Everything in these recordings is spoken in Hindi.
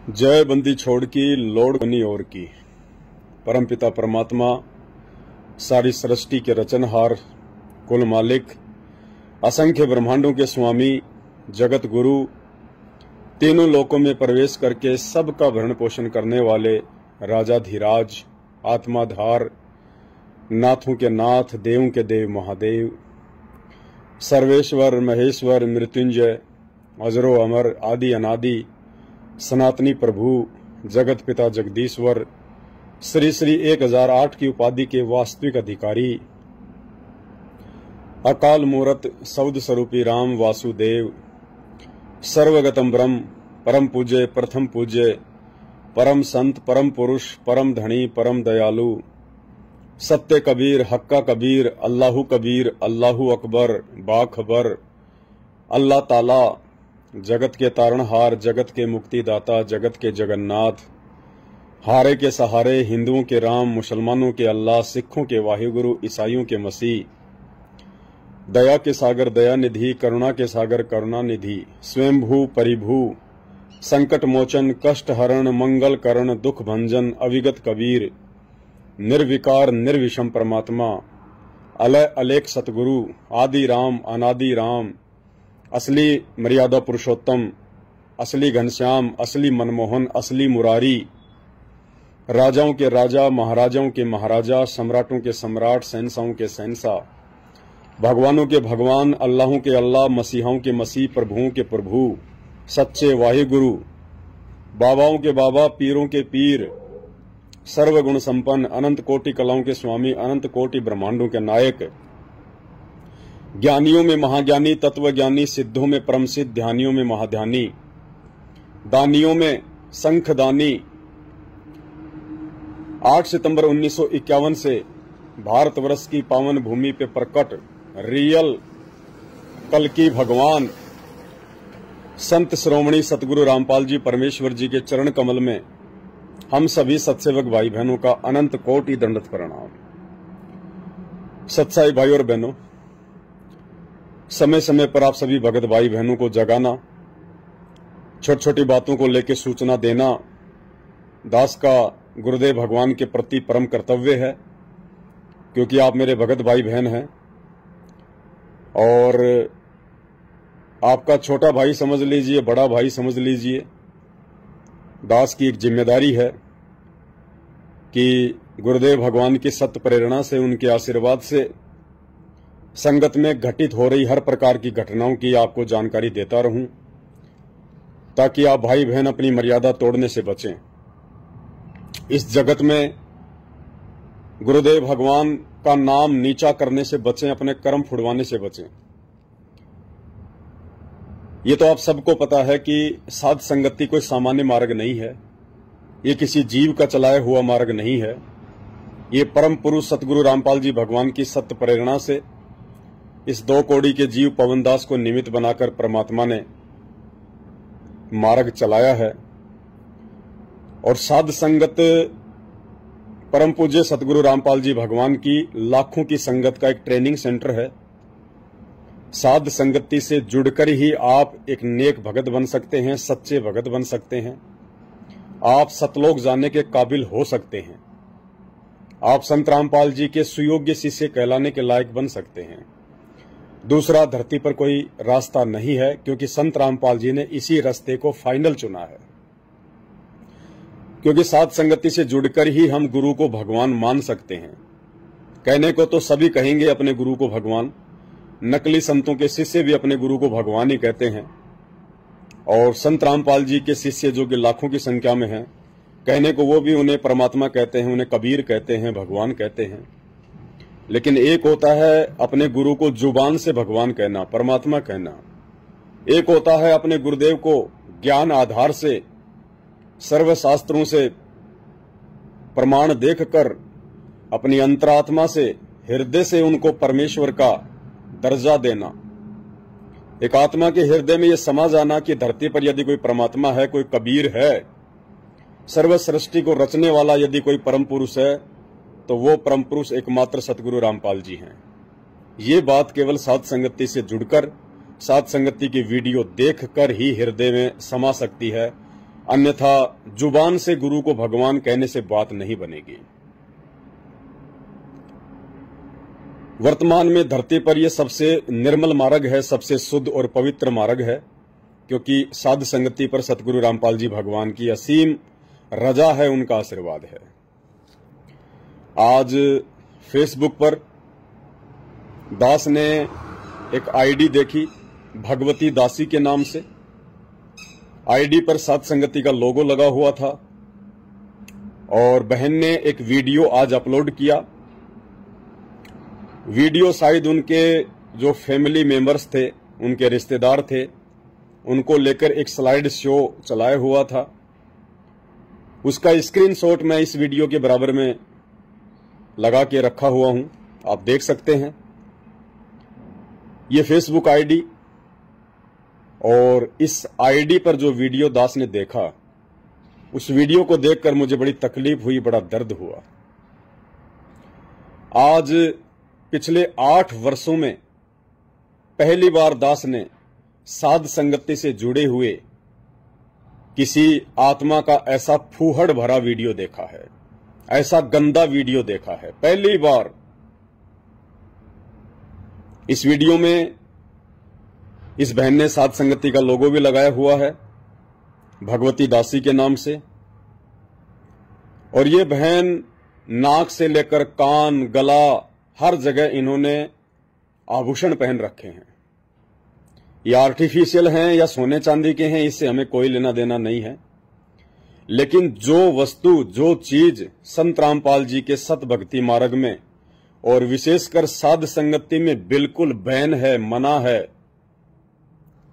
जय बंदी छोड़ की लोड़ बनी और की। परमपिता परमात्मा सारी सृष्टि के रचनहार, कुल मालिक, असंख्य ब्रह्मांडों के स्वामी, जगत गुरु, तीनों लोकों में प्रवेश करके सबका भरण पोषण करने वाले राजाधिराज, आत्माधार, नाथों के नाथ, देवों के देव महादेव, सर्वेश्वर, महेश्वर, मृत्युंजय, अजरो अमर, आदि अनादि, सनातनी प्रभु, जगत पिता जगदीश्वर, श्री श्री 1008 की उपाधि के वास्तविक अधिकारी, अकाल मूरत सौद स्वरूपी राम वासुदेव, सर्वगतम ब्रह्म, परम पूज्य, प्रथम पूज्य, परम संत, परम पुरुष, परम धनी, परम दयालु, सत्य कबीर, हक्का कबीर, अल्लाहु कबीर, अल्लाहु अकबर, बाखबर, अल्लाह ताला, जगत के तारणहार, जगत के मुक्तिदाता, जगत के जगन्नाथ, हारे के सहारे, हिंदुओं के राम, मुसलमानों के अल्लाह, सिखों के वाहिगुरु, ईसाइयों के मसीह, दया के सागर दया निधि, करुणा के सागर करुणा निधि, स्वयंभू परिभू, संकट मोचन, कष्ट हरण, मंगल करण, दुख भंजन, अविगत कबीर, निर्विकार निर्विषम परमात्मा, अलय अलेख सतगुरु, आदि राम, अनादि राम, असली मर्यादा पुरुषोत्तम, असली घनश्याम, असली मनमोहन, असली मुरारी, राजाओं के राजा, महाराजाओं के महाराजा, सम्राटों के सम्राट, शहंशाहों के शहंशाह, भगवानों के भगवान, अल्लाहों के अल्लाह, मसीहाओं के मसीह, प्रभुओं के प्रभु, सच्चे वाहिगुरु, बाबाओं के बाबा, पीरों के पीर, सर्वगुण संपन्न, अनंत कोटि कलाओं के स्वामी, अनंत कोटि ब्रह्मांडों के नायक, ज्ञानियों में महाज्ञानी, तत्वज्ञानी, सिद्धों में परम सिद्ध, ध्यानियों में महाध्यानी, दानियों में शंखदानी, 8 सितंबर 1951 से भारतवर्ष की पावन भूमि पे प्रकट रियल कल्कि भगवान संत श्रोमणी सतगुरु रामपाल जी परमेश्वर जी के चरण कमल में हम सभी सत्सेवक भाई बहनों का अनंत कोटि दंडवत प्रणाम। सत्साई भाई और बहनों, समय समय पर आप सभी भगत भाई बहनों को जगाना, छोटी छोटी बातों को लेकर सूचना देना दास का गुरुदेव भगवान के प्रति परम कर्तव्य है, क्योंकि आप मेरे भगत भाई बहन हैं और आपका छोटा भाई समझ लीजिए, बड़ा भाई समझ लीजिए, दास की एक जिम्मेदारी है कि गुरुदेव भगवान की सत्य प्रेरणा से, उनके आशीर्वाद से संगत में घटित हो रही हर प्रकार की घटनाओं की आपको जानकारी देता रहूं, ताकि आप भाई बहन अपनी मर्यादा तोड़ने से बचें। इस जगत में गुरुदेव भगवान का नाम नीचा करने से बचें, अपने कर्म फुड़वाने से बचें। ये तो आप सबको पता है कि साध संगति कोई सामान्य मार्ग नहीं है, ये किसी जीव का चलाया हुआ मार्ग नहीं है। ये परम पुरुष सतगुरु रामपाल जी भगवान की सत्य प्रेरणा से इस 2 कौड़ी के जीव पवनदास को निमित्त बनाकर परमात्मा ने मार्ग चलाया है। और साध संगत परम पूज्य सतगुरु रामपाल जी भगवान की लाखों की संगत का एक ट्रेनिंग सेंटर है। साध संगति से जुड़कर ही आप एक नेक भगत बन सकते हैं, सच्चे भगत बन सकते हैं, आप सतलोक जाने के काबिल हो सकते हैं, आप संत रामपाल जी के सुयोग्य शिष्य कहलाने के लायक बन सकते हैं। दूसरा धरती पर कोई रास्ता नहीं है, क्योंकि संत रामपाल जी ने इसी रास्ते को फाइनल चुना है। क्योंकि साध संगति से जुड़कर ही हम गुरु को भगवान मान सकते हैं। कहने को तो सभी कहेंगे अपने गुरु को भगवान, नकली संतों के शिष्य भी अपने गुरु को भगवान ही कहते हैं, और संत रामपाल जी के शिष्य जो कि लाखों की संख्या में हैं, कहने को वो भी उन्हें परमात्मा कहते हैं, उन्हें कबीर कहते हैं, भगवान कहते हैं। लेकिन एक होता है अपने गुरु को जुबान से भगवान कहना, परमात्मा कहना, एक होता है अपने गुरुदेव को ज्ञान आधार से, सर्वशास्त्रों से प्रमाण देखकर, अपनी अंतरात्मा से, हृदय से उनको परमेश्वर का दर्जा देना। एक आत्मा के हृदय में यह समा जाना कि धरती पर यदि कोई परमात्मा है, कोई कबीर है, सर्व सृष्टि को रचने वाला यदि कोई परम पुरुष है, तो वो परम पुरुष एकमात्र सतगुरु रामपाल जी हैं। ये बात केवल साध संगति से जुड़कर, साध संगति की वीडियो देखकर ही हृदय में समा सकती है। अन्यथा जुबान से गुरु को भगवान कहने से बात नहीं बनेगी। वर्तमान में धरती पर यह सबसे निर्मल मार्ग है, सबसे शुद्ध और पवित्र मार्ग है, क्योंकि साध संगति पर सतगुरु रामपाल जी भगवान की असीम रजा है, उनका आशीर्वाद है। आज फेसबुक पर दास ने एक आईडी देखी, भगवती दासी के नाम से। आईडी पर साध संगति का लोगो लगा हुआ था और बहन ने एक वीडियो आज अपलोड किया। वीडियो शायद उनके जो फैमिली मेंबर्स थे, उनके रिश्तेदार थे, उनको लेकर एक स्लाइड शो चलाया हुआ था। उसका स्क्रीनशॉट मैं इस वीडियो के बराबर में लगा के रखा हुआ हूं, आप देख सकते हैं। ये फेसबुक आईडी, और इस आईडी पर जो वीडियो दास ने देखा, उस वीडियो को देखकर मुझे बड़ी तकलीफ हुई, बड़ा दर्द हुआ। आज पिछले 8 वर्षों में पहली बार दास ने साध संगति से जुड़े हुए किसी आत्मा का ऐसा फूहड़ भरा वीडियो देखा है, ऐसा गंदा वीडियो देखा है, पहली बार। इस वीडियो में इस बहन ने साध संगति का लोगो भी लगाया हुआ है, भगवती दासी के नाम से। और ये बहन नाक से लेकर कान, गला, हर जगह इन्होंने आभूषण पहन रखे हैं। ये आर्टिफिशियल हैं या सोने चांदी के हैं, इससे हमें कोई लेना देना नहीं है। लेकिन जो वस्तु, जो चीज संत रामपाल जी के सत भक्ति मार्ग में और विशेषकर साध संगति में बिल्कुल बैन है, मना है,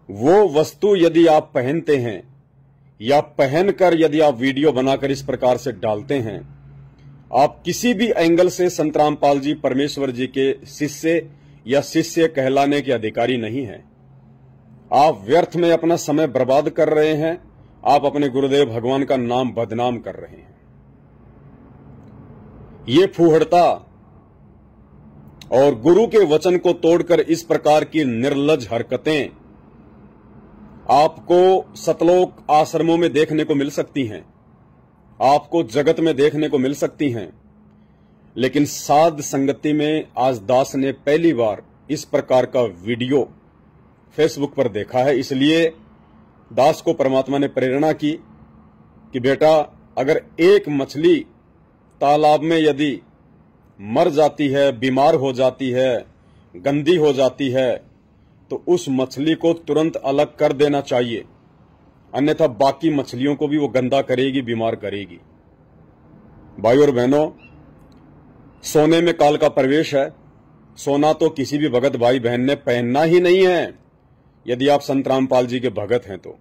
वो वस्तु यदि आप पहनते हैं या पहनकर यदि आप वीडियो बनाकर इस प्रकार से डालते हैं, आप किसी भी एंगल से संत रामपाल जी परमेश्वर जी के शिष्य या शिष्य कहलाने के अधिकारी नहीं हैं। आप व्यर्थ में अपना समय बर्बाद कर रहे हैं, आप अपने गुरुदेव भगवान का नाम बदनाम कर रहे हैं। ये फूहड़ता और गुरु के वचन को तोड़कर इस प्रकार की निर्लज हरकतें आपको सतलोक आश्रमों में देखने को मिल सकती हैं, आपको जगत में देखने को मिल सकती हैं। लेकिन साध संगति में आज दास ने पहली बार इस प्रकार का वीडियो फेसबुक पर देखा है। इसलिए दास को परमात्मा ने प्रेरणा की कि बेटा, अगर एक मछली तालाब में यदि मर जाती है, बीमार हो जाती है, गंदी हो जाती है, तो उस मछली को तुरंत अलग कर देना चाहिए, अन्यथा बाकी मछलियों को भी वो गंदा करेगी, बीमार करेगी। भाई और बहनों, सोने में काल का प्रवेश है। सोना तो किसी भी भगत भाई बहन ने पहनना ही नहीं है, यदि आप संत रामपाल जी के भगत हैं तो।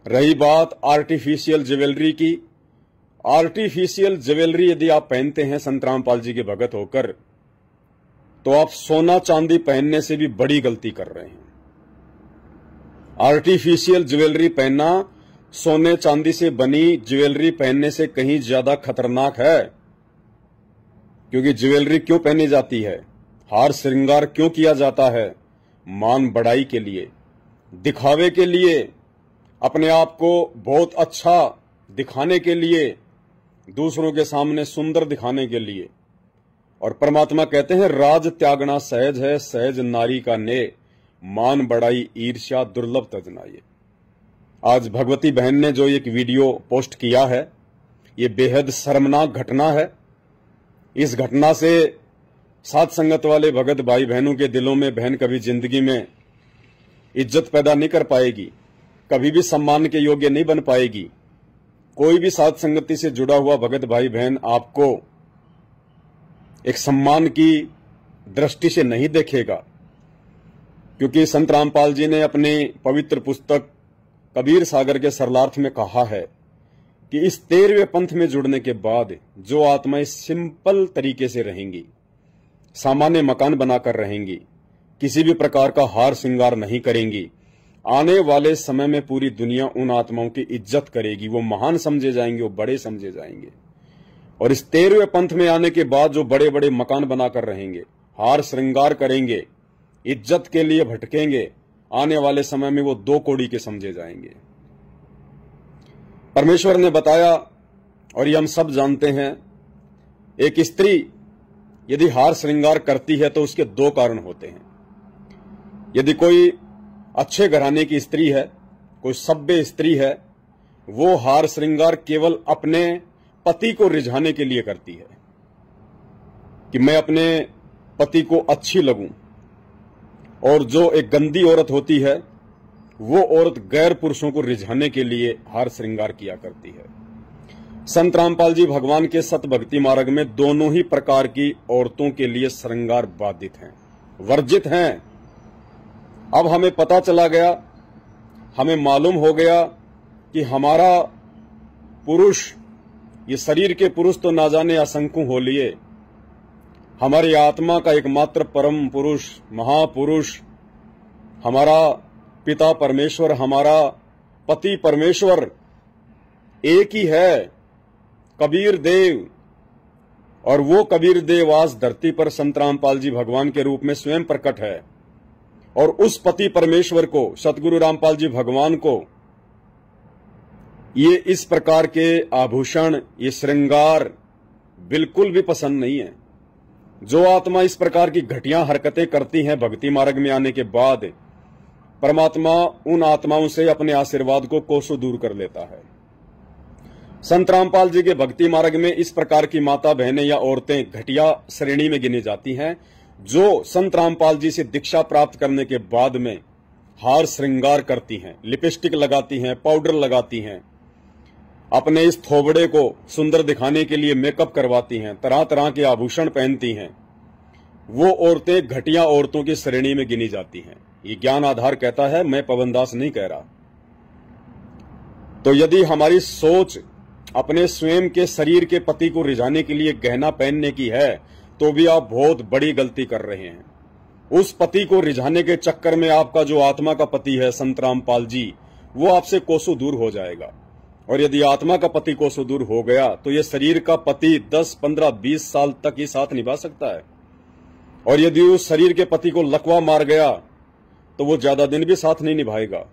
रही बात आर्टिफिशियल ज्वेलरी की, आर्टिफिशियल ज्वेलरी यदि आप पहनते हैं संत रामपाल जी के भगत होकर, तो आप सोना चांदी पहनने से भी बड़ी गलती कर रहे हैं। आर्टिफिशियल ज्वेलरी पहनना सोने चांदी से बनी ज्वेलरी पहनने से कहीं ज्यादा खतरनाक है। क्योंकि ज्वेलरी क्यों पहनी जाती है, हार श्रृंगार क्यों किया जाता है? मान बढ़ाई के लिए, दिखावे के लिए, अपने आप को बहुत अच्छा दिखाने के लिए, दूसरों के सामने सुंदर दिखाने के लिए। और परमात्मा कहते हैं, राज त्यागना सहज है, सहज नारी का ने, मान बढ़ाई ईर्ष्या दुर्लभ तजनाए। आज भगवती बहन ने जो एक वीडियो पोस्ट किया है, ये बेहद शर्मनाक घटना है। इस घटना से साध संगत वाले भगत भाई बहनों के दिलों में बहन कभी जिंदगी में इज्जत पैदा नहीं कर पाएगी, कभी भी सम्मान के योग्य नहीं बन पाएगी। कोई भी साध संगति से जुड़ा हुआ भगत भाई बहन आपको एक सम्मान की दृष्टि से नहीं देखेगा, क्योंकि संत रामपाल जी ने अपनी पवित्र पुस्तक कबीर सागर के सरलार्थ में कहा है कि इस 13वें पंथ में जुड़ने के बाद जो आत्माएं सिंपल तरीके से रहेंगी, सामान्य मकान बनाकर रहेंगी, किसी भी प्रकार का हार श्रृंगार नहीं करेंगी, आने वाले समय में पूरी दुनिया उन आत्माओं की इज्जत करेगी। वो महान समझे जाएंगे, वो बड़े समझे जाएंगे। और इस 13वें पंथ में आने के बाद जो बड़े बड़े मकान बनाकर रहेंगे, हार श्रृंगार करेंगे, इज्जत के लिए भटकेंगे, आने वाले समय में वो 2 कौड़ी के समझे जाएंगे। परमेश्वर ने बताया, और ये हम सब जानते हैं, एक स्त्री यदि हार श्रृंगार करती है तो उसके दो कारण होते हैं। यदि कोई अच्छे घराने की स्त्री है, कोई सभ्य स्त्री है, वो हार श्रृंगार केवल अपने पति को रिझाने के लिए करती है कि मैं अपने पति को अच्छी लगूं। और जो एक गंदी औरत होती है, वो औरत गैर पुरुषों को रिझाने के लिए हार श्रृंगार किया करती है। संत रामपाल जी भगवान के सत भक्ति मार्ग में दोनों ही प्रकार की औरतों के लिए श्रृंगार बाधित हैं, वर्जित हैं। अब हमें पता चला गया, हमें मालूम हो गया कि हमारा पुरुष, ये शरीर के पुरुष तो ना जाने असंख्य हो लिए, हमारी आत्मा का एकमात्र परम पुरुष, महापुरुष, हमारा पिता परमेश्वर, हमारा पति परमेश्वर एक ही है, कबीर देव। और वो कबीर देव आज धरती पर संत रामपाल जी भगवान के रूप में स्वयं प्रकट है। और उस पति परमेश्वर को, सतगुरु रामपाल जी भगवान को, ये इस प्रकार के आभूषण, ये श्रृंगार बिल्कुल भी पसंद नहीं है। जो आत्मा इस प्रकार की घटिया हरकतें करती हैं भक्ति मार्ग में आने के बाद, परमात्मा उन आत्माओं से अपने आशीर्वाद को कोसों दूर कर लेता है। संत रामपाल जी के भक्ति मार्ग में इस प्रकार की माता बहनें या औरतें घटिया श्रेणी में गिनी जाती हैं, जो संत रामपाल जी से दीक्षा प्राप्त करने के बाद में हार श्रृंगार करती हैं, लिपस्टिक लगाती हैं, पाउडर लगाती हैं, अपने इस थोबड़े को सुंदर दिखाने के लिए मेकअप करवाती हैं, तरह तरह के आभूषण पहनती हैं। वो औरतें घटिया औरतों की श्रेणी में गिनी जाती हैं। ये ज्ञान आधार कहता है, मैं पवनदास नहीं कह रहा। तो यदि हमारी सोच अपने स्वयं के शरीर के पति को रिझाने के लिए गहना पहनने की है, तो भी आप बहुत बड़ी गलती कर रहे हैं। उस पति को रिझाने के चक्कर में आपका जो आत्मा का पति है संत रामपाल जी, वो आपसे कोसों दूर हो जाएगा। और यदि आत्मा का पति कोसों दूर हो गया तो ये शरीर का पति 10, 15, 20 साल तक ही साथ निभा सकता है। और यदि उस शरीर के पति को लकवा मार गया तो वो ज्यादा दिन भी साथ नहीं निभाएगा।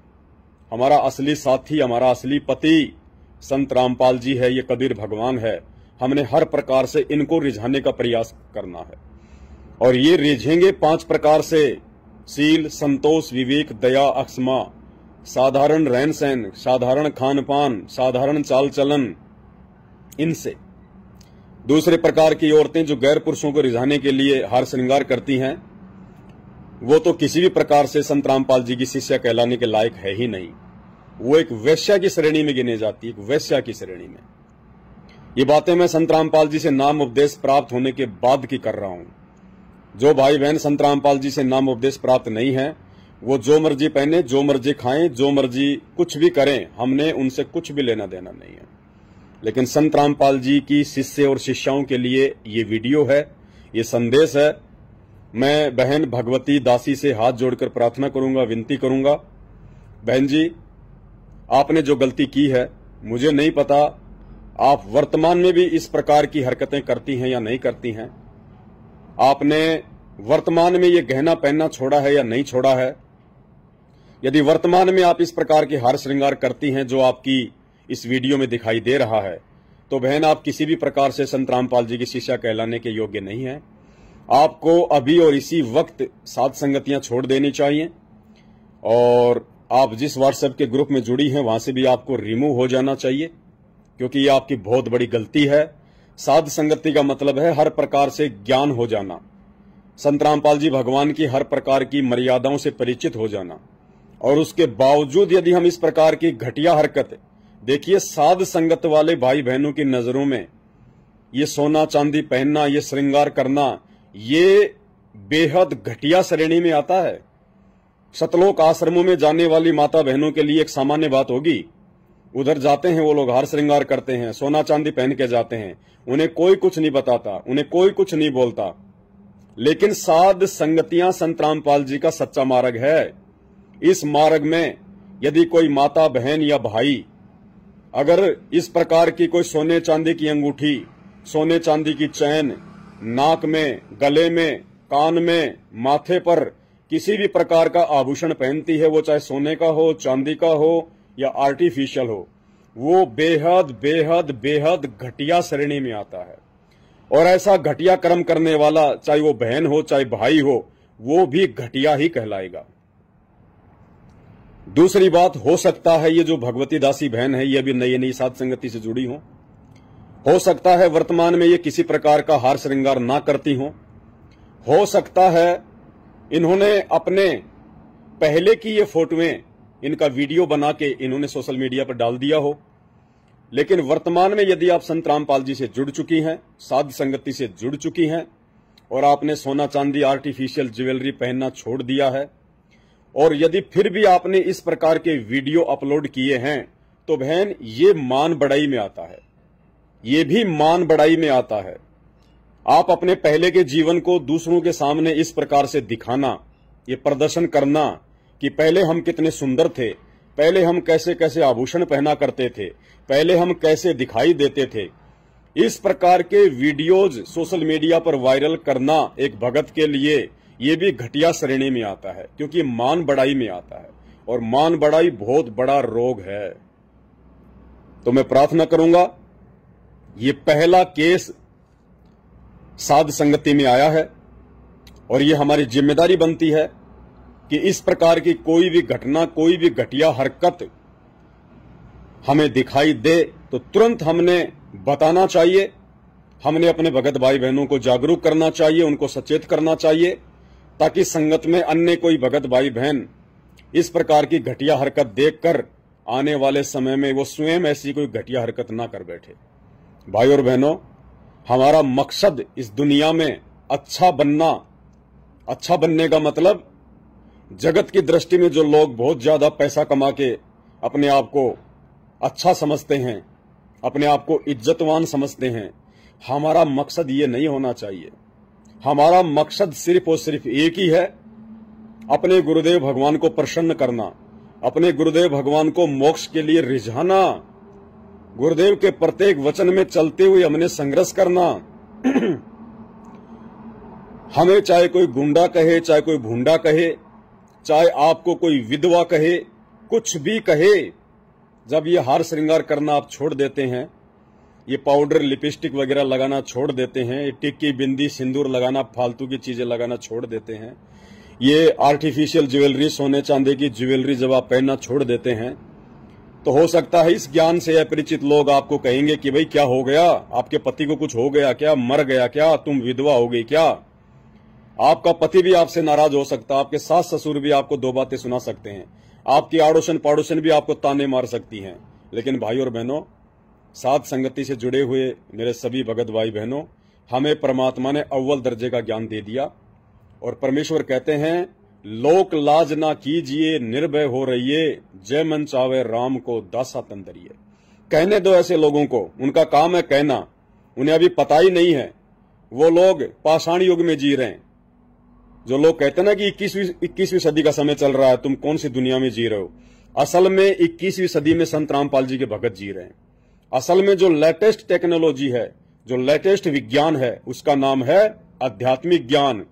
हमारा असली साथी, हमारा असली पति संत रामपाल जी है, ये कबीर भगवान है। हमने हर प्रकार से इनको रिझाने का प्रयास करना है। और ये रिझेंगे 5 प्रकार से: शील, संतोष, विवेक, दया, अक्षमा, साधारण रहन सहन, साधारण खान पान, साधारण चाल चलन। इनसे दूसरे प्रकार की औरतें जो गैर पुरुषों को रिझाने के लिए हार श्रृंगार करती हैं, वो तो किसी भी प्रकार से संत रामपाल जी की शिष्या कहलाने के लायक है ही नहीं। वो एक वैश्या की श्रेणी में गिने जाती है, एक वैश्या की श्रेणी में। ये बातें मैं संत रामपाल जी से नाम उपदेश प्राप्त होने के बाद की कर रहा हूं। जो भाई बहन संत रामपाल जी से नाम उपदेश प्राप्त नहीं है, वो जो मर्जी पहने, जो मर्जी खाएं, जो मर्जी कुछ भी करें, हमने उनसे कुछ भी लेना देना नहीं है। लेकिन संत रामपाल जी की शिष्य और शिष्याओं के लिए ये वीडियो है, ये संदेश है। मैं बहन भगवती दासी से हाथ जोड़कर प्रार्थना करूंगा, विनती करूंगा, बहन जी आपने जो गलती की है, मुझे नहीं पता आप वर्तमान में भी इस प्रकार की हरकतें करती हैं या नहीं करती हैं। आपने वर्तमान में ये गहना पहनना छोड़ा है या नहीं छोड़ा है। यदि वर्तमान में आप इस प्रकार के हार श्रृंगार करती हैं जो आपकी इस वीडियो में दिखाई दे रहा है, तो बहन आप किसी भी प्रकार से संत रामपाल जी की शिष्या कहलाने के योग्य नहीं है। आपको अभी और इसी वक्त साध संगतियां छोड़ देनी चाहिए। और आप जिस व्हाट्सएप के ग्रुप में जुड़ी हैं वहां से भी आपको रिमूव हो जाना चाहिए, क्योंकि ये आपकी बहुत बड़ी गलती है। साध संगति का मतलब है हर प्रकार से ज्ञान हो जाना, संत रामपाल जी भगवान की हर प्रकार की मर्यादाओं से परिचित हो जाना। और उसके बावजूद यदि हम इस प्रकार की घटिया हरकत, देखिए साध संगत वाले भाई बहनों की नजरों में ये सोना चांदी पहनना, ये श्रृंगार करना, ये बेहद घटिया श्रेणी में आता है। सतलोक आश्रमों में जाने वाली माता बहनों के लिए एक सामान्य बात होगी। उधर जाते हैं वो लोग, हार श्रृंगार करते हैं, सोना चांदी पहन के जाते हैं, उन्हें कोई कुछ नहीं बताता, उन्हें कोई कुछ नहीं बोलता। लेकिन साध संगतियां संत रामपाल जी का सच्चा मार्ग है। इस मार्ग में यदि कोई माता बहन या भाई अगर इस प्रकार की कोई सोने चांदी की अंगूठी, सोने चांदी की चैन, नाक में, गले में, कान में, माथे पर किसी भी प्रकार का आभूषण पहनती है, वो चाहे सोने का हो, चांदी का हो या आर्टिफिशियल हो, वो बेहद बेहद बेहद घटिया श्रेणी में आता है। और ऐसा घटिया कर्म करने वाला, चाहे वो बहन हो चाहे भाई हो, वो भी घटिया ही कहलाएगा। दूसरी बात, हो सकता है ये जो भगवती दासी बहन है ये भी नई नई साध संगति से जुड़ी हो सकता है वर्तमान में ये किसी प्रकार का हार श्रृंगार ना करती हो सकता है इन्होंने अपने पहले की ये फोटोएं, इनका वीडियो बना के इन्होंने सोशल मीडिया पर डाल दिया हो। लेकिन वर्तमान में यदि आप संत रामपाल जी से जुड़ चुकी हैं, साध संगति से जुड़ चुकी हैं और आपने सोना चांदी आर्टिफिशियल ज्वेलरी पहनना छोड़ दिया है, और यदि फिर भी आपने इस प्रकार के वीडियो अपलोड किए हैं, तो बहन ये मान बढ़ाई में आता है, ये भी मान बढ़ाई में आता है। आप अपने पहले के जीवन को दूसरों के सामने इस प्रकार से दिखाना, ये प्रदर्शन करना कि पहले हम कितने सुंदर थे, पहले हम कैसे कैसे आभूषण पहना करते थे, पहले हम कैसे दिखाई देते थे, इस प्रकार के वीडियोज सोशल मीडिया पर वायरल करना एक भगत के लिए ये भी घटिया श्रेणी में आता है, क्योंकि मान बढ़ाई में आता है और मान बढ़ाई बहुत बड़ा रोग है। तो मैं प्रार्थना करूंगा, ये पहला केस साध संगति में आया है और ये हमारी जिम्मेदारी बनती है कि इस प्रकार की कोई भी घटना, कोई भी घटिया हरकत हमें दिखाई दे तो तुरंत हमने बताना चाहिए, हमने अपने भगत भाई बहनों को जागरूक करना चाहिए, उनको सचेत करना चाहिए, ताकि संगत में अन्य कोई भगत भाई बहन इस प्रकार की घटिया हरकत देखकर आने वाले समय में वो स्वयं ऐसी कोई घटिया हरकत ना कर बैठे। भाई और बहनों, हमारा मकसद इस दुनिया में अच्छा बनना, अच्छा बनने का मतलब जगत की दृष्टि में जो लोग बहुत ज्यादा पैसा कमा के अपने आप को अच्छा समझते हैं, अपने आप को इज्जतवान समझते हैं, हमारा मकसद ये नहीं होना चाहिए। हमारा मकसद सिर्फ और सिर्फ एक ही है, अपने गुरुदेव भगवान को प्रसन्न करना, अपने गुरुदेव भगवान को मोक्ष के लिए रिझाना, गुरुदेव के प्रत्येक वचन में चलते हुए हमने संघर्ष करना। हमें चाहे कोई गुंडा कहे, चाहे कोई भूंडा कहे, चाहे आपको कोई विधवा कहे, कुछ भी कहे, जब ये हार श्रृंगार करना आप छोड़ देते हैं, ये पाउडर लिपस्टिक वगैरह लगाना छोड़ देते हैं, ये टिक्की बिंदी सिंदूर लगाना, फालतू की चीजें लगाना छोड़ देते हैं, ये आर्टिफिशियल ज्वेलरी, सोने चांदी की ज्वेलरी जब आप पहनना छोड़ देते हैं, तो हो सकता है इस ज्ञान से अपरिचित लोग आपको कहेंगे कि भाई क्या हो गया, आपके पति को कुछ हो गया क्या, मर गया क्या, तुम विधवा हो गई क्या। आपका पति भी आपसे नाराज हो सकता है, आपके सास ससुर भी आपको दो बातें सुना सकते हैं, आपकी आड़ोसन पड़ोसन भी आपको ताने मार सकती हैं। लेकिन भाई और बहनों, साध संगति से जुड़े हुए मेरे सभी भगत भाई बहनों, हमें परमात्मा ने अव्वल दर्जे का ज्ञान दे दिया और परमेश्वर कहते हैं, लोक लाज ना कीजिए, निर्भय हो रहिए, जय मन चावे राम को दासा तंदरिए। कहने दो ऐसे लोगों को, उनका काम है कहना, उन्हें अभी पता ही नहीं है, वो लोग पाषाण युग में जी रहे हैं। जो लोग कहते हैं ना कि 21वीं सदी का समय चल रहा है, तुम कौन सी दुनिया में जी रहे हो, असल में 21वीं सदी में संत रामपाल जी के भगत जी रहे हैं। असल में जो लेटेस्ट टेक्नोलॉजी है, जो लेटेस्ट विज्ञान है, उसका नाम है आध्यात्मिक ज्ञान।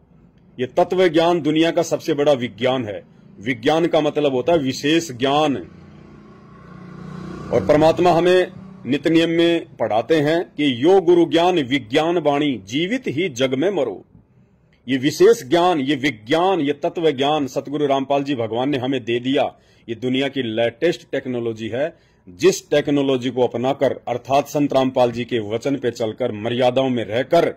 ये तत्व ज्ञान दुनिया का सबसे बड़ा विज्ञान है। विज्ञान का मतलब होता है विशेष ज्ञान। और परमात्मा हमें नित्य नियम में पढ़ाते हैं कि यो गुरु ज्ञान विज्ञान वाणी, जीवित ही जग में मरो। ये विशेष ज्ञान, ये विज्ञान, ये तत्व ज्ञान सतगुरु रामपाल जी भगवान ने हमें दे दिया। ये दुनिया की लेटेस्ट टेक्नोलॉजी है, जिस टेक्नोलॉजी को अपनाकर, अर्थात संत रामपाल जी के वचन पे चलकर, मर्यादाओं में रहकर,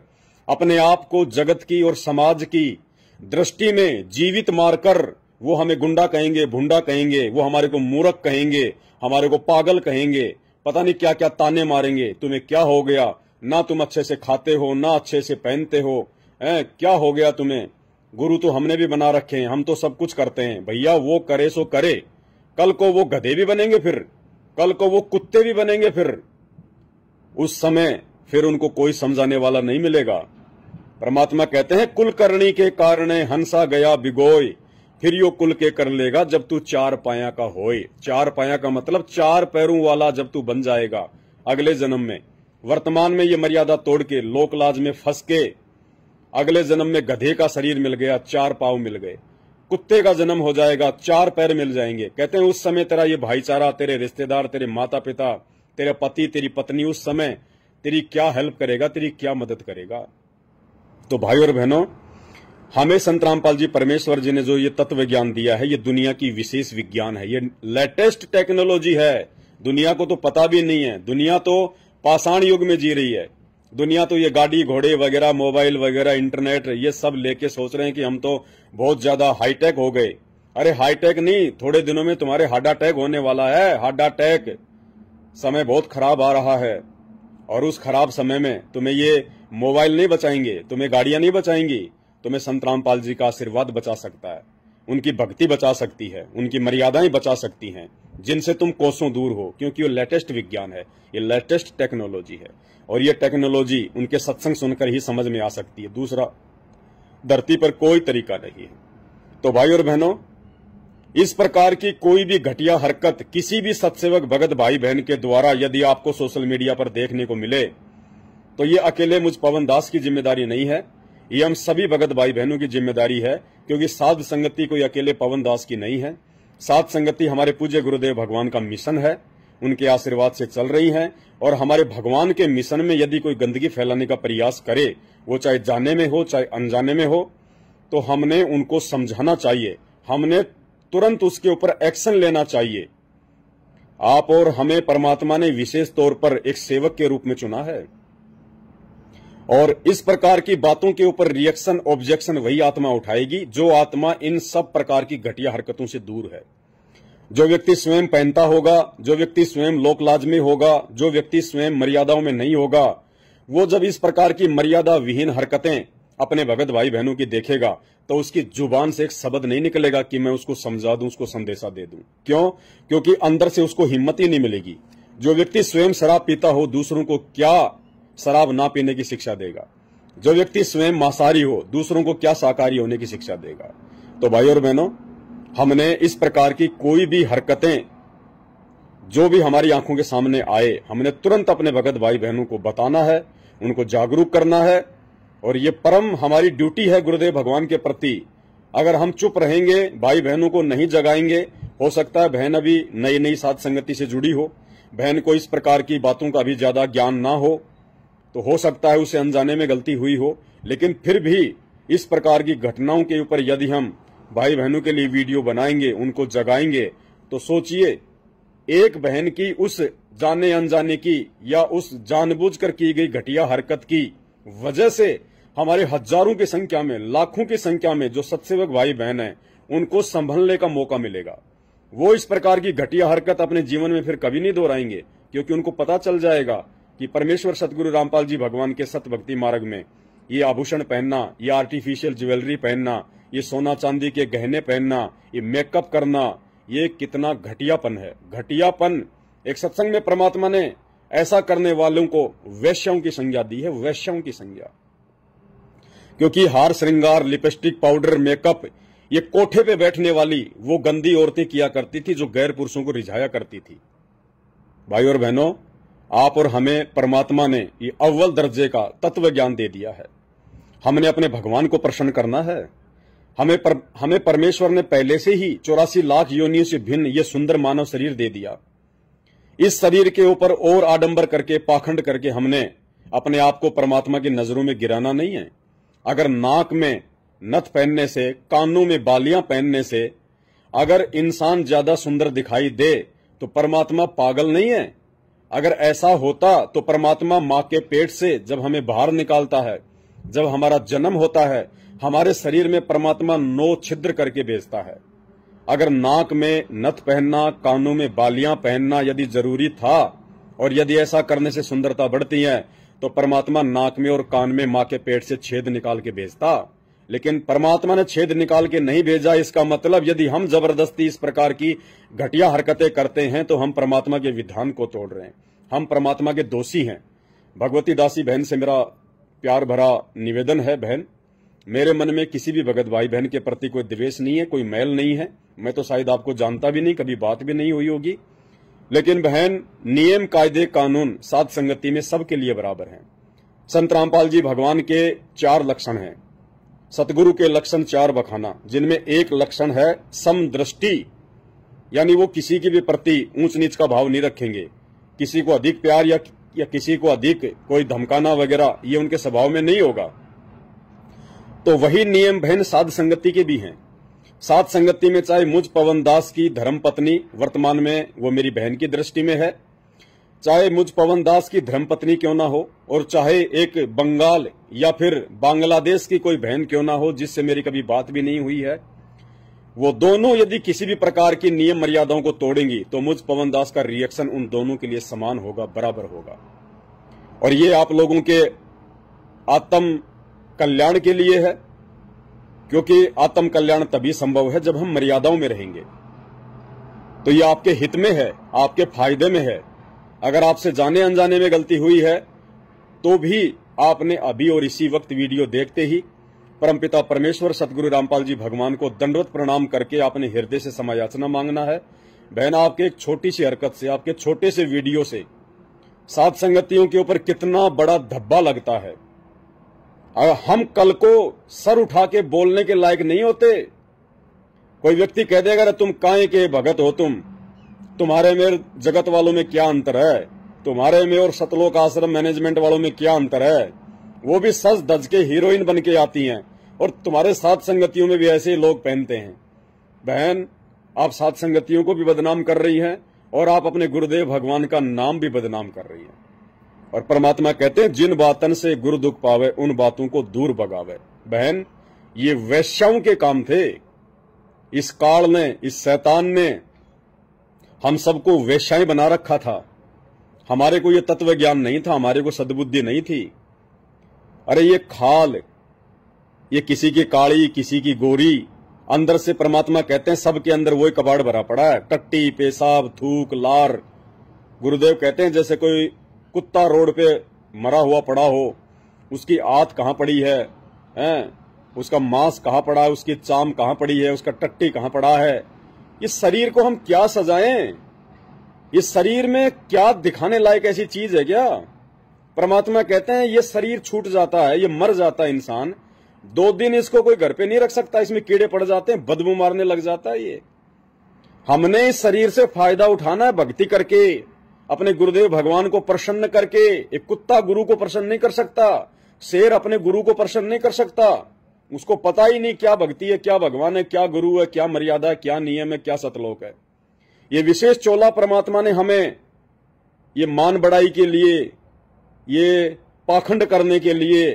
अपने आप को जगत की और समाज की दृष्टि में जीवित मारकर वो हमें गुंडा कहेंगे, भुंडा कहेंगे, वो हमारे को मूर्ख कहेंगे, हमारे को पागल कहेंगे, पता नहीं क्या क्या ताने मारेंगे, तुम्हें क्या हो गया, ना तुम अच्छे से खाते हो, ना अच्छे से पहनते हो, क्या हो गया तुम्हें, गुरु तो हमने भी बना रखे हैं, हम तो सब कुछ करते हैं। भैया वो करे सो करे, कल को वो गधे भी बनेंगे, फिर कल को वो कुत्ते भी बनेंगे, फिर उस समय फिर उनको कोई समझाने वाला नहीं मिलेगा। परमात्मा कहते हैं, कुल करनी के कारण हंसा गया बिगोय, फिर यो कुल के कर लेगा जब तू चार पाया का होए। चार पाया का मतलब चार पैरों वाला जब तू बन जाएगा अगले जन्म में। वर्तमान में ये मर्यादा तोड़ के, लोकलाज में फंस के, अगले जन्म में गधे का शरीर मिल गया, चार पांव मिल गए, कुत्ते का जन्म हो जाएगा, चार पैर मिल जाएंगे। कहते हैं उस समय तेरा ये भाईचारा, तेरे रिश्तेदार, तेरे माता पिता, तेरा पति, तेरी पत्नी उस समय तेरी क्या हेल्प करेगा, तेरी क्या मदद करेगा। तो भाई और बहनों, हमें संत रामपाल जी परमेश्वर जी ने जो ये तत्व ज्ञान दिया है, ये दुनिया की विशेष विज्ञान है, ये लेटेस्ट टेक्नोलॉजी है। दुनिया को तो पता भी नहीं है, दुनिया तो पाषाण युग में जी रही है। दुनिया तो ये गाड़ी घोड़े वगैरह, मोबाइल वगैरह, इंटरनेट, ये सब लेके सोच रहे हैं कि हम तो बहुत ज्यादा हाईटेक हो गए। अरे हाईटेक नहीं, थोड़े दिनों में तुम्हारे हार्ट अटैक होने वाला है। हार्ट अटैक, समय बहुत खराब आ रहा है, और उस खराब समय में तुम्हें ये मोबाइल नहीं बचाएंगे, तुम्हें गाड़ियां नहीं बचाएंगी, तुम्हें संत रामपाल जी का आशीर्वाद बचा सकता है, उनकी भक्ति बचा सकती है, उनकी मर्यादाएं बचा सकती हैं, जिनसे तुम कोसों दूर हो, क्योंकि ये लेटेस्ट विज्ञान है, ये लेटेस्ट टेक्नोलॉजी है, और ये टेक्नोलॉजी उनके सत्संग सुनकर ही समझ में आ सकती है। दूसरा धरती पर कोई तरीका नहीं है। तो भाई और बहनों, इस प्रकार की कोई भी घटिया हरकत किसी भी सत्सेवक भगत भाई बहन के द्वारा यदि आपको सोशल मीडिया पर देखने को मिले, तो ये अकेले मुझ पवन दास की जिम्मेदारी नहीं है, ये हम सभी भगत भाई बहनों की जिम्मेदारी है। क्योंकि साध संगति कोई अकेले पवन दास की नहीं है, साध संगति हमारे पूज्य गुरुदेव भगवान का मिशन है, उनके आशीर्वाद से चल रही है। और हमारे भगवान के मिशन में यदि कोई गंदगी फैलाने का प्रयास करे, वो चाहे जाने में हो चाहे अनजाने में हो, तो हमने उनको समझाना चाहिए, हमने तुरंत उसके ऊपर एक्शन लेना चाहिए। आप और हमें परमात्मा ने विशेष तौर पर एक सेवक के रूप में चुना है, और इस प्रकार की बातों के ऊपर रिएक्शन, ऑब्जेक्शन वही आत्मा उठाएगी जो आत्मा इन सब प्रकार की घटिया हरकतों से दूर है। जो व्यक्ति स्वयं पहनता होगा, जो व्यक्ति स्वयं लोकलाज में होगा, जो व्यक्ति स्वयं मर्यादाओं में नहीं होगा, वो जब इस प्रकार की मर्यादा विहीन हरकतें अपने भगत भाई बहनों की देखेगा, तो उसकी जुबान से एक शब्द नहीं निकलेगा कि मैं उसको समझा दूं, उसको संदेशा दे दूं। क्यों? क्योंकि अंदर से उसको हिम्मत ही नहीं मिलेगी। जो व्यक्ति स्वयं शराब पीता हो, दूसरों को क्या शराब ना पीने की शिक्षा देगा? जो व्यक्ति स्वयं मांसाहारी हो, दूसरों को क्या शाकाहारी होने की शिक्षा देगा? तो भाई और बहनों, हमने इस प्रकार की कोई भी हरकतें जो भी हमारी आंखों के सामने आए, हमने तुरंत अपने भगत भाई बहनों को बताना है, उनको जागरूक करना है, और ये परम हमारी ड्यूटी है गुरुदेव भगवान के प्रति। अगर हम चुप रहेंगे, भाई बहनों को नहीं जगाएंगे, हो सकता है बहन अभी नई नई साध संगति से जुड़ी हो, बहन को इस प्रकार की बातों का भी ज्यादा ज्ञान ना हो, तो हो सकता है उसे अनजाने में गलती हुई हो। लेकिन फिर भी इस प्रकार की घटनाओं के ऊपर यदि हम भाई बहनों के लिए वीडियो बनाएंगे, उनको जगाएंगे, तो सोचिए, एक बहन की उस जाने अनजाने की या उस जानबूझकर की गई घटिया हरकत की वजह से हमारे हजारों की संख्या में, लाखों की संख्या में जो सत्सेवक भाई बहन हैं, उनको संभलने का मौका मिलेगा। वो इस प्रकार की घटिया हरकत अपने जीवन में फिर कभी नहीं दोहराएंगे, क्योंकि उनको पता चल जाएगा कि परमेश्वर सतगुरु रामपाल जी भगवान के सत भक्ति मार्ग में ये आभूषण पहनना, ये आर्टिफिशियल ज्वेलरी पहनना, ये सोना चांदी के गहने पहनना, ये मेकअप करना, ये कितना घटियापन है। घटियापन, एक सत्संग में परमात्मा ने ऐसा करने वालों को वैश्यों की संज्ञा दी है, वैश्यों की संज्ञा। क्योंकि हार श्रृंगार, लिपस्टिक, पाउडर, मेकअप, ये कोठे पे बैठने वाली वो गंदी औरतें किया करती थी, जो गैर पुरुषों को रिझाया करती थी। भाई और बहनों, आप और हमें परमात्मा ने ये अव्वल दर्जे का तत्व ज्ञान दे दिया है। हमने अपने भगवान को प्रसन्न करना है। हमें परमेश्वर ने पहले से ही 84 लाख योनियों से भिन्न ये सुंदर मानव शरीर दे दिया। इस शरीर के ऊपर और आडंबर करके, पाखंड करके हमने अपने आप को परमात्मा की नजरों में गिराना नहीं है। अगर नाक में नथ पहनने से, कानों में बालियां पहनने से अगर इंसान ज्यादा सुंदर दिखाई दे, तो परमात्मा पागल नहीं है। अगर ऐसा होता तो परमात्मा मां के पेट से जब हमें बाहर निकालता है, जब हमारा जन्म होता है, हमारे शरीर में परमात्मा 9 छिद्र करके भेजता है। अगर नाक में नथ पहनना, कानों में बालियां पहनना यदि जरूरी था, और यदि ऐसा करने से सुंदरता बढ़ती है, तो परमात्मा नाक में और कान में मां के पेट से छेद निकाल के भेजता। लेकिन परमात्मा ने छेद निकाल के नहीं भेजा। इसका मतलब यदि हम जबरदस्ती इस प्रकार की घटिया हरकतें करते हैं, तो हम परमात्मा के विधान को तोड़ रहे हैं, हम परमात्मा के दोषी हैं। भगवती दासी बहन से मेरा प्यार भरा निवेदन है, बहन, मेरे मन में किसी भी भगत भाई बहन के प्रति कोई द्वेष नहीं है, कोई मैल नहीं है। मैं तो शायद आपको जानता भी नहीं, कभी बात भी नहीं हुई होगी। लेकिन बहन, नियम, कायदे, कानून साध संगति में सबके लिए बराबर हैं। संत रामपाल जी भगवान के 4 लक्षण हैं, सतगुरु के लक्षण 4 बखाना, जिनमें एक लक्षण है समदृष्टि, यानी वो किसी के भी प्रति ऊंच नीच का भाव नहीं रखेंगे, किसी को अधिक प्यार या किसी को अधिक कोई धमकाना वगैरह, ये उनके स्वभाव में नहीं होगा। तो वही नियम बहन साध संगति के भी हैं। साध संगति में चाहे मुझ पवन दास की धर्मपत्नी, वर्तमान में वो मेरी बहन की दृष्टि में है, चाहे मुझ पवन दास की धर्मपत्नी क्यों ना हो, और चाहे एक बंगाल या फिर बांग्लादेश की कोई बहन क्यों ना हो जिससे मेरी कभी बात भी नहीं हुई है, वो दोनों यदि किसी भी प्रकार की नियम मर्यादाओं को तोड़ेंगी तो मुझ पवन दास का रिएक्शन उन दोनों के लिए समान होगा, बराबर होगा। और ये आप लोगों के आत्म कल्याण के लिए है, क्योंकि आत्म कल्याण तभी संभव है जब हम मर्यादाओं में रहेंगे। तो ये आपके हित में है, आपके फायदे में है। अगर आपसे जाने अनजाने में गलती हुई है तो भी आपने अभी और इसी वक्त वीडियो देखते ही परमपिता परमेश्वर सतगुरु रामपाल जी भगवान को दंडवत प्रणाम करके आपने हृदय से क्षमा याचना मांगना है। बहन, आपके एक छोटी सी हरकत से, आपके छोटे से वीडियो से साध संगतियों के ऊपर कितना बड़ा धब्बा लगता है। अगर हम कल को सर उठा के बोलने के लायक नहीं होते, कोई व्यक्ति कह देगा अरे तुम काहे के भगत हो, तुम्हारे में जगत वालों में क्या अंतर है, तुम्हारे में और सतलोक आश्रम मैनेजमेंट वालों में क्या अंतर है, वो भी सज धज के हीरोइन बन के आती हैं और तुम्हारे साथ संगतियों में भी ऐसे ही लोग पहनते हैं। बहन, आप साथ संगतियों को भी बदनाम कर रही हैं और आप अपने गुरुदेव भगवान का नाम भी बदनाम कर रही हैं। और परमात्मा कहते हैं जिन बातन से गुरु दुख पावे उन बातों को दूर भगावे। बहन, ये वैश्याओं के काम थे। इस काल ने, इस शैतान ने हम सबको वैश्याएं बना रखा था। हमारे को ये तत्व ज्ञान नहीं था, हमारे को सद्बुद्धि नहीं थी। अरे ये खाल, ये किसी की काली किसी की गोरी, अंदर से परमात्मा कहते हैं सबके अंदर वही कबाड़ भरा पड़ा है, टट्टी, पेशाब, थूक, लार। गुरुदेव कहते हैं जैसे कोई कुत्ता रोड पे मरा हुआ पड़ा हो, उसकी आंत कहां पड़ी है, उसका मांस कहां पड़ा है, उसकी चाम कहां पड़ी है, उसका टट्टी कहां पड़ा है। इस शरीर को हम क्या सजाएं? इस शरीर में क्या दिखाने लायक ऐसी चीज है क्या? परमात्मा कहते हैं ये शरीर छूट जाता है, ये मर जाता है इंसान, 2 दिन इसको कोई घर पे नहीं रख सकता, इसमें कीड़े पड़ जाते हैं, बदबू मारने लग जाता है। ये हमने इस शरीर से फायदा उठाना है भक्ति करके, अपने गुरुदेव भगवान को प्रसन्न करके। एक कुत्ता गुरु को प्रसन्न नहीं कर सकता, शेर अपने गुरु को प्रसन्न नहीं कर सकता। उसको पता ही नहीं क्या भक्ति है, क्या भगवान है, क्या गुरु है, क्या मर्यादा है, क्या नियम है, क्या सतलोक है। ये विशेष चोला परमात्मा ने हमें ये मान बढ़ाई के लिए, ये पाखंड करने के लिए,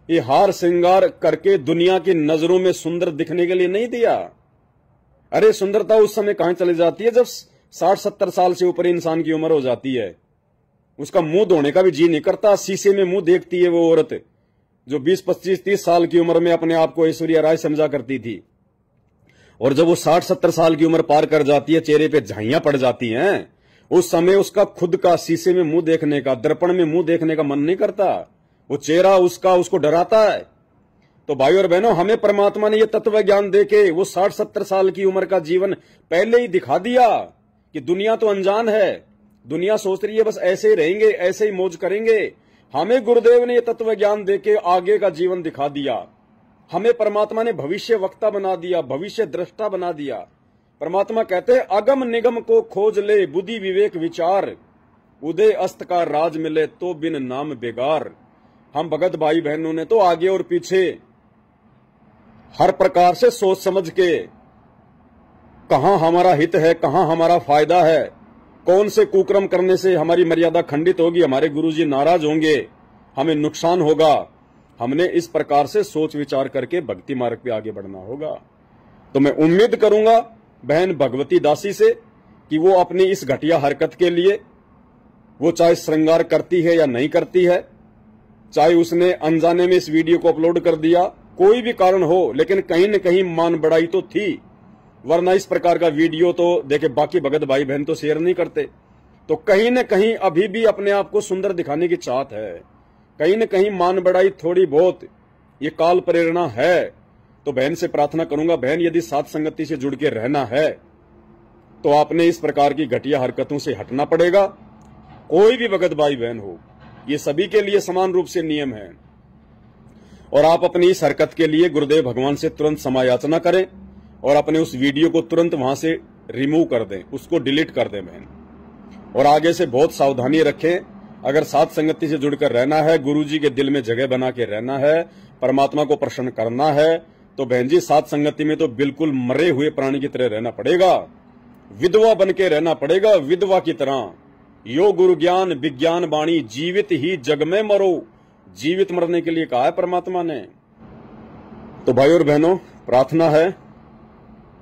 ये हार श्रृंगार करके दुनिया की नजरों में सुंदर दिखने के लिए नहीं दिया। अरे सुंदरता उस समय कहां चली जाती है जब 60-70 साल से ऊपर इंसान की उम्र हो जाती है। उसका मुंह धोने का भी जी नहीं करता, शीशे में मुंह देखती है वो औरत जो 20-25-30 साल की उम्र में अपने आप को ऐश्वर्या राय समझा करती थी। और जब वो 60-70 साल की उम्र पार कर जाती है, चेहरे पे झाइयां पड़ जाती हैं, उस समय उसका खुद का शीशे में मुंह देखने का, दर्पण में मुंह देखने का मन नहीं करता। वो चेहरा उसको डराता है। तो भाई और बहनों, हमें परमात्मा ने ये तत्व ज्ञान देके वो 60-70 साल की उम्र का जीवन पहले ही दिखा दिया कि दुनिया तो अनजान है, दुनिया सोच रही है बस ऐसे ही रहेंगे, ऐसे ही मौज करेंगे। हमें गुरुदेव ने ये तत्व ज्ञान देके आगे का जीवन दिखा दिया। हमें परमात्मा ने भविष्य वक्ता बना दिया, भविष्य दृष्टा बना दिया। परमात्मा कहते हैं अगम निगम को खोज ले, बुद्धि विवेक विचार, उदय अस्त का राज मिले तो बिन नाम बेगार। हम भगत भाई बहनों ने तो आगे और पीछे हर प्रकार से सोच समझ के कहां हमारा हित है, कहां हमारा फायदा है, कौन से कुकर्म करने से हमारी मर्यादा खंडित होगी, हमारे गुरुजी नाराज होंगे, हमें नुकसान होगा, हमने इस प्रकार से सोच विचार करके भक्ति मार्ग पे आगे बढ़ना होगा। तो मैं उम्मीद करूंगा बहन भगवती दासी से कि वो अपनी इस घटिया हरकत के लिए, वो चाहे श्रृंगार करती है या नहीं करती है, चाहे उसने अनजाने में इस वीडियो को अपलोड कर दिया, कोई भी कारण हो, लेकिन कहीं न कहीं मान बढ़ाई तो थी। वरना इस प्रकार का वीडियो तो देखे बाकी भगत भाई बहन तो शेयर नहीं करते। तो कहीं न कहीं अभी भी अपने आप को सुंदर दिखाने की चाहत है, कहीं न कहीं मान बढ़ाई थोड़ी बहुत ये काल प्रेरणा है। तो बहन से प्रार्थना करूंगा, बहन यदि साथ संगति से जुड़ के रहना है तो आपने इस प्रकार की घटिया हरकतों से हटना पड़ेगा। कोई भी भगत भाई बहन हो, ये सभी के लिए समान रूप से नियम है। और आप अपनी इस हरकत के लिए गुरुदेव भगवान से तुरंत क्षमा याचना करें और अपने उस वीडियो को तुरंत वहां से रिमूव कर दें, उसको डिलीट कर दें बहन। और आगे से बहुत सावधानी रखें। अगर साथ संगति से जुड़कर रहना है, गुरुजी के दिल में जगह बना के रहना है, परमात्मा को प्रसन्न करना है, तो बहन जी साथ संगति में तो बिल्कुल मरे हुए प्राणी की तरह रहना पड़ेगा, विधवा बन के रहना पड़ेगा, विधवा की तरह। यो गुरु ज्ञान विज्ञान वाणी, जीवित ही जग में मरो। जीवित मरने के लिए कहा है परमात्मा ने। तो भाई और बहनों, प्रार्थना है,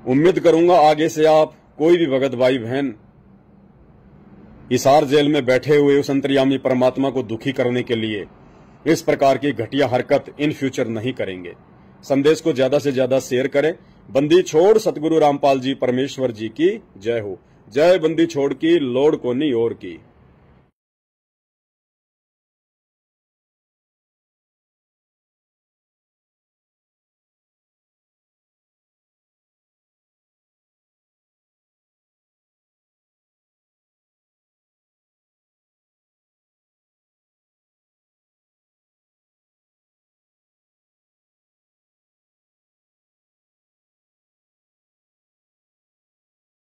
उम्मीद करूंगा आगे से आप कोई भी भगत भाई बहन हिसार जेल में बैठे हुए उस अंतर्यामी परमात्मा को दुखी करने के लिए इस प्रकार की घटिया हरकत इन फ्यूचर नहीं करेंगे। संदेश को ज्यादा से ज्यादा शेयर करें। बंदी छोड़ सतगुरु रामपाल जी परमेश्वर जी की जय हो। जय बंदी छोड़ की, लोड कोनी और की।